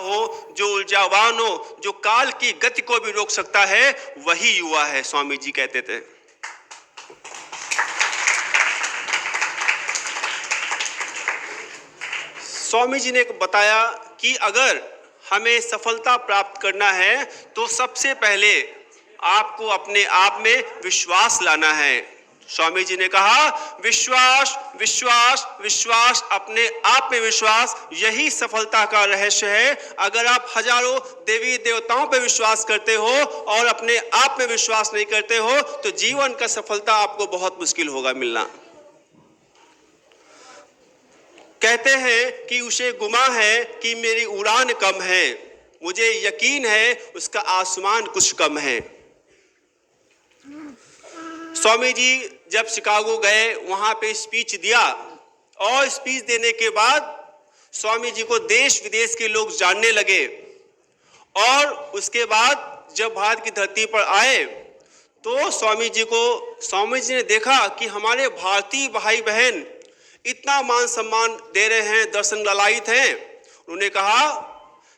हो, जो ऊर्जावान हो, जो काल की गति को भी रोक सकता है, वही युवा है, स्वामी जी कहते थे। स्वामी जी ने बताया कि अगर हमें सफलता प्राप्त करना है तो सबसे पहले आपको अपने आप में विश्वास लाना है। स्वामी जी ने कहा, विश्वास विश्वास विश्वास, अपने आप में विश्वास, यही सफलता का रहस्य है। अगर आप हजारों देवी देवताओं पर विश्वास करते हो और अपने आप में विश्वास नहीं करते हो तो जीवन का सफलता आपको बहुत मुश्किल होगा मिलना। कहते हैं कि उसे गुमा है कि मेरी उड़ान कम है, मुझे यकीन है उसका आसमान कुछ कम है। स्वामी जी जब शिकागो गए, वहां पे स्पीच दिया और स्पीच देने के बाद स्वामी जी को देश विदेश के लोग जानने लगे। और उसके बाद जब भारत की धरती पर आए तो स्वामी जी ने देखा कि हमारे भारतीय भाई बहन इतना मान सम्मान दे रहे हैं, दर्शन लालायित हैं। उन्होंने कहा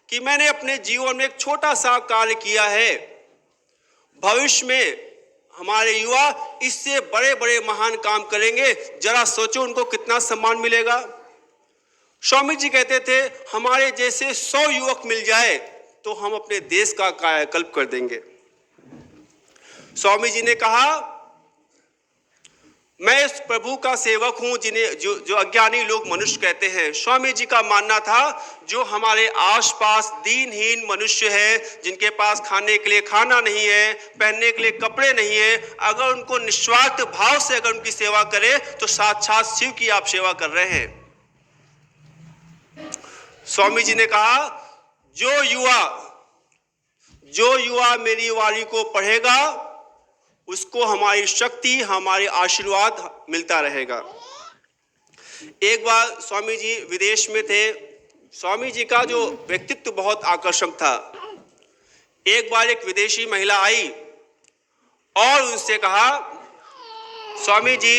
कि मैंने अपने जीवन में एक छोटा सा कार्य किया है, भविष्य में हमारे युवा इससे बड़े बड़े महान काम करेंगे, जरा सोचो उनको कितना सम्मान मिलेगा। स्वामी जी कहते थे, हमारे जैसे 100 युवक मिल जाए तो हम अपने देश का कायाकल्प कर देंगे। स्वामी जी ने कहा, मैं इस प्रभु का सेवक हूं जिन्हें जो अज्ञानी लोग मनुष्य कहते हैं। स्वामी जी का मानना था, जो हमारे आसपास दीनहीन मनुष्य है, जिनके पास खाने के लिए खाना नहीं है, पहनने के लिए कपड़े नहीं है, अगर उनको निस्वार्थ भाव से अगर उनकी सेवा करें तो साक्षात शिव की आप सेवा कर रहे हैं। स्वामी जी ने कहा, जो युवा मेरी वाणी को पढ़ेगा उसको हमारी शक्ति, हमारे आशीर्वाद मिलता रहेगा। एक बार स्वामी जी विदेश में थे। स्वामी जी का जो व्यक्तित्व बहुत आकर्षक था। एक बार एक विदेशी महिला आई और उनसे कहा, स्वामी जी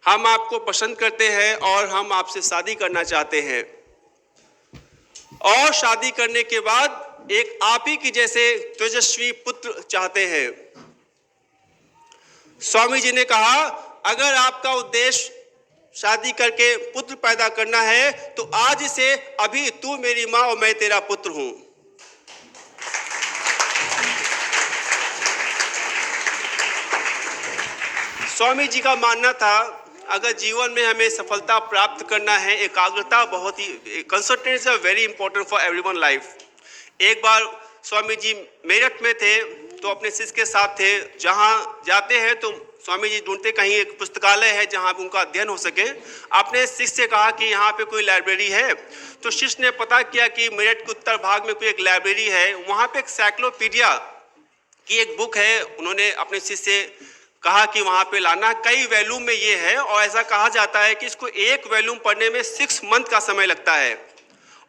हम आपको पसंद करते हैं और हम आपसे शादी करना चाहते हैं, और शादी करने के बाद एक आप ही की जैसे तेजस्वी पुत्र चाहते हैं। स्वामी जी ने कहा, अगर आपका उद्देश्य शादी करके पुत्र पैदा करना है तो आज से अभी तू मेरी मां और मैं तेरा पुत्र हूं। स्वामी जी का मानना था, अगर जीवन में हमें सफलता प्राप्त करना है, एकाग्रता बहुत ही, concentration is very important for everyone life. एक बार स्वामी जी मेरठ में थे तो अपने शिष्य के साथ थे। जहां जाते हैं तो स्वामी जी ढूंढते कहीं एक पुस्तकालय है जहां पे उनका अध्ययन हो सके। आपने शिष्य से कहा कि यहाँ पे कोई लाइब्रेरी है, तो शिष्य ने पता किया कि मेरठ के उत्तर भाग में कोई एक लाइब्रेरी है, वहां पे एक साइक्लोपीडिया की एक बुक है। उन्होंने अपने शिष्य से कहा कि वहां पे लाना, कई वॉल्यूम में ये है और ऐसा कहा जाता है कि इसको एक वॉल्यूम पढ़ने में 6 मंथ का समय लगता है।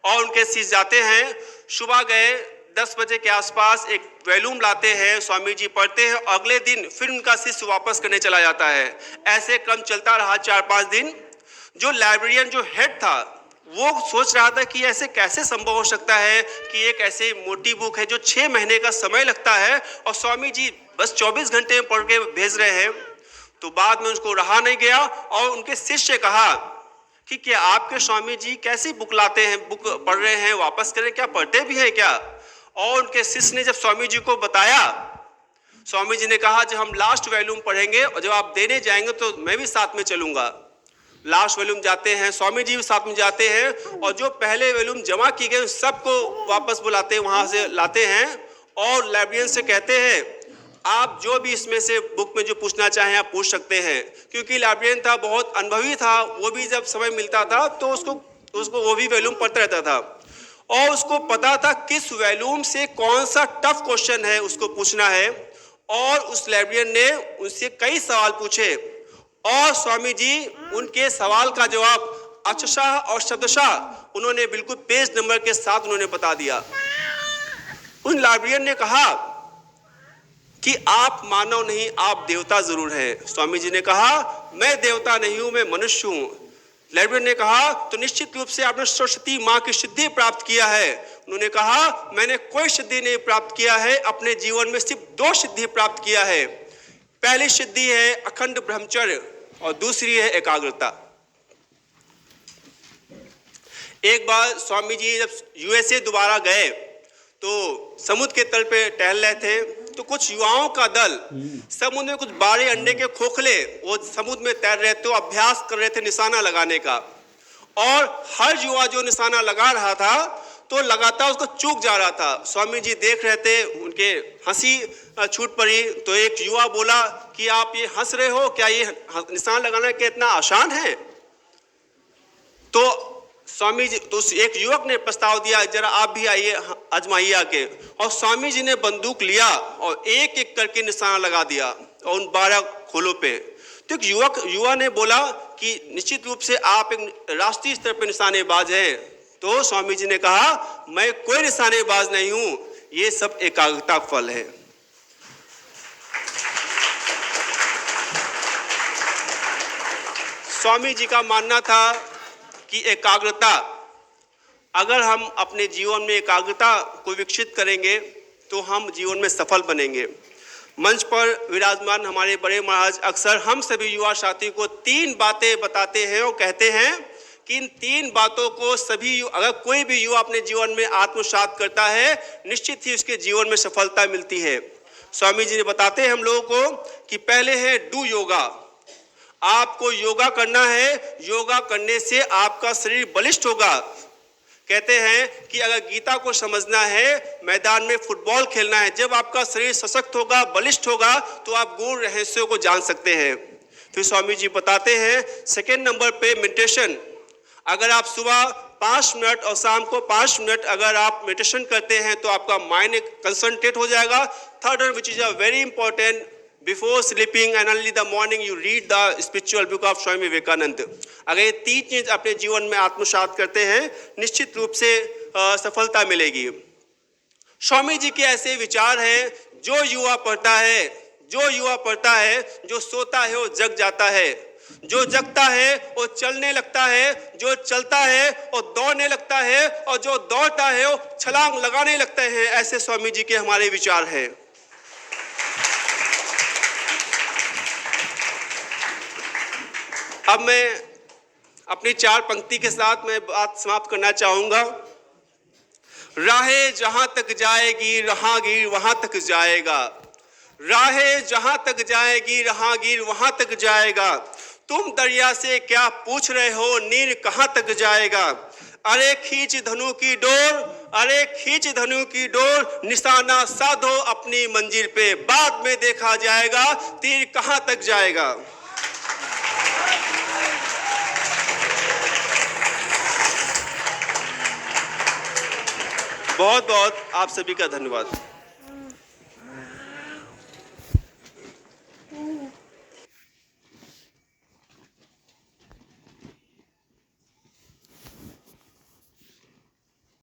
और उनके शिष्य जाते हैं, सुबह गए 10 बजे के आसपास एक वॉल्यूम लाते हैं, स्वामी जी पढ़ते हैं, अगले दिन फिर उनका शिष्य वापस करने चला जाता है। ऐसे क्रम चलता रहा 4-5 दिन। जो लाइब्रेरियन जो हेड था वो सोच रहा था कि ऐसे कैसे संभव हो सकता है कि एक ऐसे मोटी बुक है जो 6 महीने का समय लगता है और स्वामी जी बस 24 घंटे में पढ़ के भेज रहे हैं। तो बाद में उसको रहा नहीं गया और उनके शिष्य से कहा कि क्या आपके स्वामी जी कैसी बुक लाते हैं, बुक पढ़ रहे हैं, वापस करें, क्या पढ़ते भी हैं क्या? और उनके शिष्य ने जब स्वामी जी को बताया, स्वामी जी ने कहा, जब हम लास्ट वॉल्यूम पढ़ेंगे और जब आप देने जाएंगे तो मैं भी साथ में चलूंगा। लास्ट वॉल्यूम जाते हैं, स्वामी जी भी साथ में जाते हैं और जो पहले वॉल्यूम जमा की गए सबको वापस बुलाते हैं, वहां से लाते हैं और लाइब्रेरियन से कहते हैं, आप जो भी इसमें से बुक में जो पूछना चाहें आप पूछ सकते हैं। क्योंकि लाइब्रेरियन था, बहुत अनुभवी था, वो भी जब समय मिलता था तो उसको वो भी वॉल्यूम पढ़ता रहता था और उसको पता था किस वॉल्यूम से कौन सा टफ क्वेश्चन है उसको पूछना है। और उस लाइब्रेरियन ने उनसे कई सवाल पूछे और स्वामी जी उनके सवाल का जवाब अक्षरशः और शब्दशः उन्होंने बिल्कुल पेज नंबर के साथ उन्होंने बता दिया। उन लाइब्रेरियन ने कहा कि आप मानव नहीं, आप देवता जरूर हैं। स्वामी जी ने कहा, मैं देवता नहीं हूं, मैं मनुष्य हूं, लाइब्रेरियन ने कहा तो निश्चित रूप से आपने सरस्वती माँ की सिद्धि प्राप्त किया है। उन्होंने कहा मैंने कोई सिद्धि नहीं प्राप्त किया है, अपने जीवन में सिर्फ 2 सिद्धि प्राप्त किया है। पहली सिद्धि है अखंड ब्रह्मचर्य और दूसरी है एकाग्रता। एक बार स्वामी जी जब यूएसए दोबारा गए तो समुद्र के तल पे टहल रहे थे, तो कुछ युवाओं का दल समुद्र में कुछ बारे अंडे के खोखले वो समुद्र में तैर रहे थे, अभ्यास कर रहे थे निशाना लगाने का। और हर युवा जो निशाना लगा रहा था तो लगातार उसको चूक जा रहा था। स्वामी जी देख रहे थे, उनके हंसी छूट पड़ी। तो एक युवा बोला कि आप ये हंस रहे हो, क्या ये निशाना लगाना क्या इतना आसान है? तो स्वामी जी तो एक युवक ने प्रस्ताव दिया, जरा आप भी आइए आजमाइए आके। और स्वामी जी ने बंदूक लिया और एक एक करके निशाना लगा दिया और उन 12 खोलों पे। तो एक युवा ने बोला कि निश्चित रूप से आप एक राष्ट्रीय स्तर पर निशानेबाज हैं। तो स्वामी जी ने कहा मैं कोई निशानेबाज नहीं हूं, ये सब एकाग्रता फल है। स्वामी जी का मानना था कि एकाग्रता, अगर हम अपने जीवन में एकाग्रता को विकसित करेंगे तो हम जीवन में सफल बनेंगे। मंच पर विराजमान हमारे बड़े महाराज अक्सर हम सभी युवा साथी को 3 बातें बताते हैं और कहते हैं कि इन 3 बातों को अगर कोई भी युवा अपने जीवन में आत्मसात करता है, निश्चित ही उसके जीवन में सफलता मिलती है। स्वामी जी ने बताते हैं हम लोगों को कि पहले है डू योगा। आपको योगा करना है, योगा करने से आपका शरीर बलिष्ठ होगा। कहते हैं कि अगर गीता को समझना है, मैदान में फुटबॉल खेलना है, जब आपका शरीर सशक्त होगा, बलिष्ठ होगा, तो आप गूढ़ रहस्यों को जान सकते हैं। फिर स्वामी जी बताते हैं सेकेंड नंबर पे मेडिटेशन। अगर आप सुबह 5 मिनट और शाम को 5 मिनट अगर आप मेडिटेशन करते हैं तो आपका माइंड कंसंट्रेट हो जाएगा। Third one which is a very important, before sleeping and early the morning you read the spiritual book of Swami Vivekananda. अगर ये 3 चीज अपने जीवन में आत्मसात करते हैं, निश्चित रूप से सफलता मिलेगी। स्वामी जी के ऐसे विचार हैं, जो युवा पढ़ता है, जो सोता है वो जग जाता है, जो जगता है वो चलने लगता है, जो चलता है वो दौड़ने लगता है, और जो दौड़ता है वो छलांग लगाने लगते हैं। ऐसे स्वामी जी के हमारे विचार हैं। अब मैं अपनी 4 पंक्ति के साथ मैं बात समाप्त करना चाहूंगा। राहें जहां तक जाएगी राहगीर वहां तक जाएगा, राहें जहां तक जाएगी राहगीर वहां तक जाएगा। तुम दरिया से क्या पूछ रहे हो, नीर कहां तक जाएगा। अरे खींच धनु की डोर, अरे खींच धनु की डोर, निशाना साधो अपनी मंजिल पे, बाद में देखा जाएगा तीर कहां तक जाएगा। बहुत बहुत आप सभी का धन्यवाद।